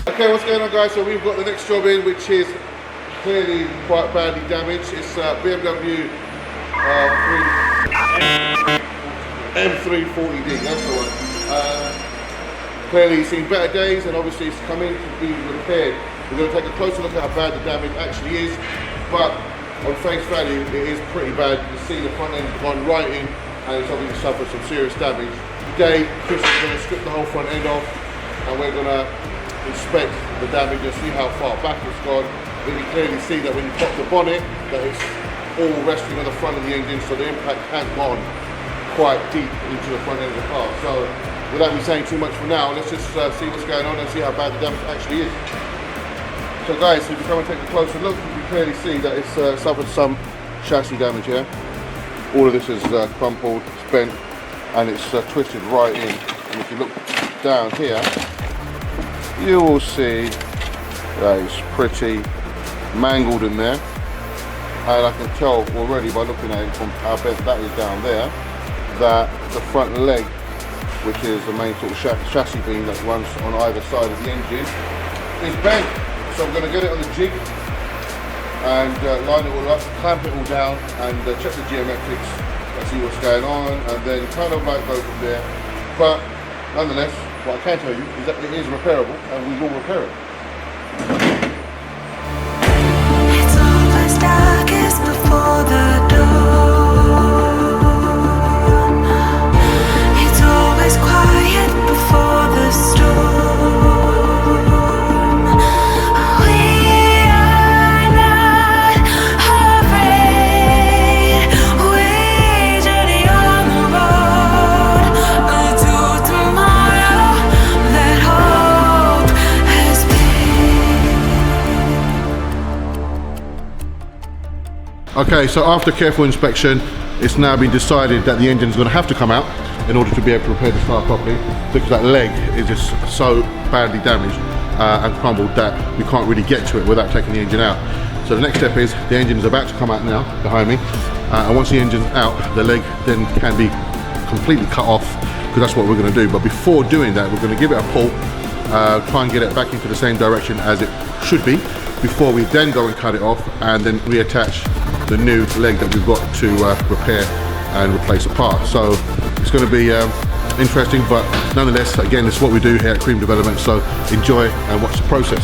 Okay, what's going on, guys? So we've got the next job in, which is clearly quite badly damaged. It's BMW M340D, that's the one. Clearly seen better days, and obviously it's come in to be repaired. We're going to take a closer look at how bad the damage actually is, but on face value it is pretty bad. You can see the front end has gone right in, and it's obviously suffered some serious damage. Today Chris is going to strip the whole front end off, and we're going to inspect the damage and see how far back it's gone. We can clearly see that when you pop the bonnet, that it's all resting on the front of the engine, so the impact has gone quite deep into the front end of the car. So without me saying too much for now, let's just see what's going on and see how bad the damage actually is. So guys, if you come and take a closer look, you can clearly see that it's suffered some chassis damage here. All of this is crumpled, it's bent, and it's twisted right in. And if you look down here, you will see that it's pretty mangled in there. And I can tell already by looking at it from how bent that is down there, that the front leg, which is the main sort of chassis beam that runs on either side of the engine, is bent. So I'm going to get it on the jig and line it all up, clamp it all down, and check the geometrics and see what's going on, and then kind of like go from there. But nonetheless, what I can tell you is that it is repairable, and we will repair it. It's always darkest before the dawn. It's always quiet before the storm. We are not afraid. We journey on the road until tomorrow that hope has been. Okay, so after careful inspection, it's now been decided that the engine is going to have to come out in order to be able to repair the car properly, because that leg is just so badly damaged and crumbled that we can't really get to it without taking the engine out. So the next step is the engine is about to come out now behind me, and once the engine's out, the leg then can be completely cut off, because that's what we're going to do. But before doing that, we're going to give it a pull, try and get it back into the same direction as it should be, before we then go and cut it off and then reattach the new leg that we've got to repair and replace apart. So it's going to be interesting, but nonetheless, again, this is what we do here at Kream Developments, so enjoy and watch the process.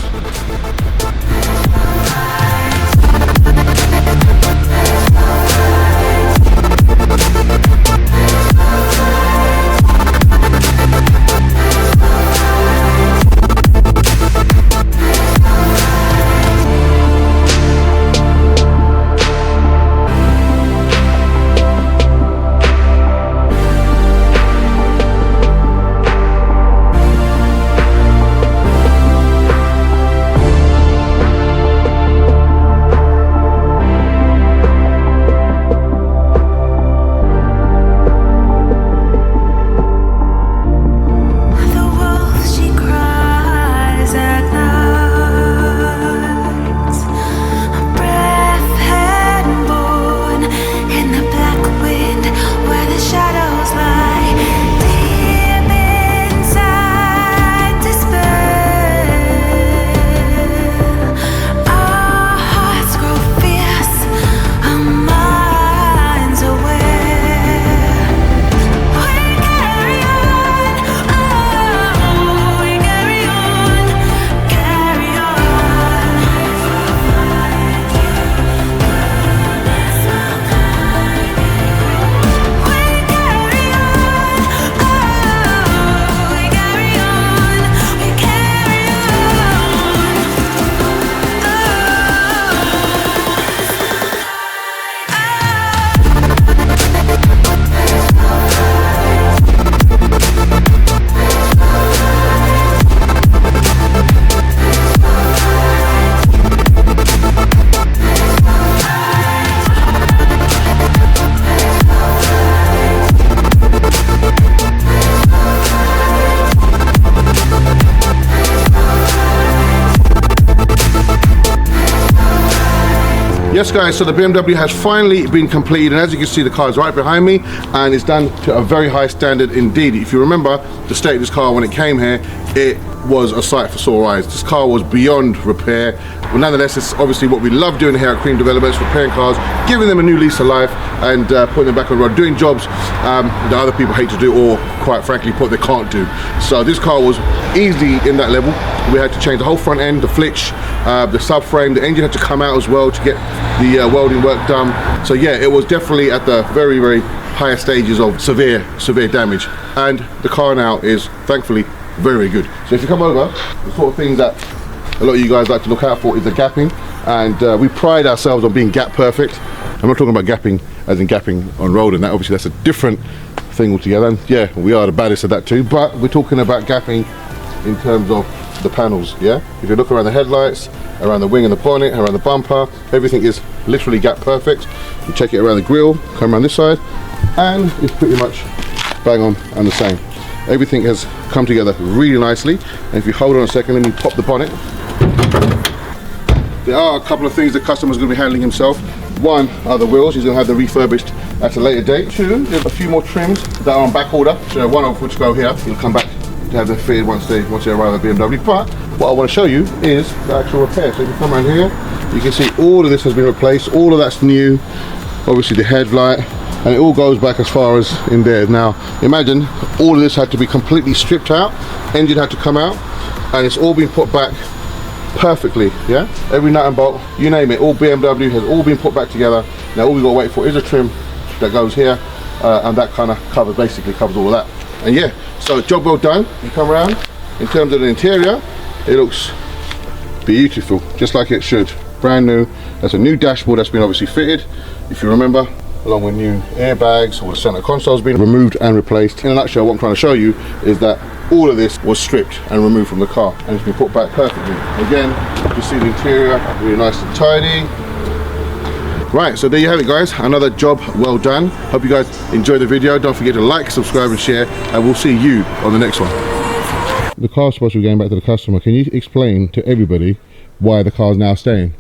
Yes guys, so the BMW has finally been completed, and as you can see the car is right behind me and it's done to a very high standard indeed. If you remember the state of this car when it came here, it was a sight for sore eyes. This car was beyond repair, but nonetheless, it's obviously what we love doing here at Kream Developments, repairing cars, giving them a new lease of life, and putting them back on the road, doing jobs that other people hate to do, or quite frankly, what they can't do. So this car was easily in that level. We had to change the whole front end, the flitch, the subframe, the engine had to come out as well to get the welding work done. So yeah, it was definitely at the very, very higher stages of severe damage, and the car now is thankfully very good. So if you come over, the sort of things that a lot of you guys like to look out for is the gapping, and we pride ourselves on being gap perfect. I'm not talking about gapping as in gapping on road and that, obviously that's a different thing altogether, and yeah, we are the baddest at that too, but we're talking about gapping in terms of the panels. Yeah, if you look around the headlights, around the wing and the bonnet, around the bumper, everything is literally gap perfect. You check it around the grille, come around this side, and it's pretty much bang on and the same. Everything has come together really nicely, and if you hold on a second, let me pop the bonnet. There are a couple of things the customer's going to be handling himself. One are the wheels, he's going to have them refurbished at a later date. Two, there's a few more trims that are on back order, so one of which go here. He'll come back to have them fitted once they arrive at BMW. But what I want to show you is the actual repair. So if you come around here, you can see all of this has been replaced, all of that's new. Obviously the headlight, and it all goes back as far as in there. Now imagine all of this had to be completely stripped out, engine had to come out, and it's all been put back perfectly. Yeah, every nut and bolt, you name it, all BMW has all been put back together. Now all we've got to wait for is a trim that goes here, and that kind of basically covers all of that. And yeah, so job well done. You come around, in terms of the interior, it looks beautiful, just like it should. Brand new. That's a new dashboard that's been obviously fitted, if you remember, along with new airbags. All the center console's been removed and replaced. In a nutshell, what I'm trying to show you is that all of this was stripped and removed from the car, and it's been put back perfectly. Again, you see the interior really nice and tidy. Right, so there you have it guys, another job well done. Hope you guys enjoyed the video. Don't forget to like, subscribe and share, and we'll see you on the next one. The car's supposed to be going back to the customer. Can you explain to everybody why the car's now staying?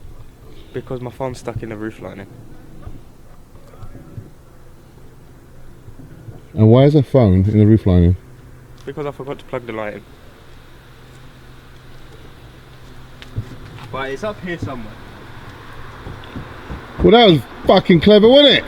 Because my phone's stuck in the roof lining. And why is a phone in the roof lining? Because I forgot to plug the light in. But it's up here somewhere. Well, that was fucking clever, wasn't it?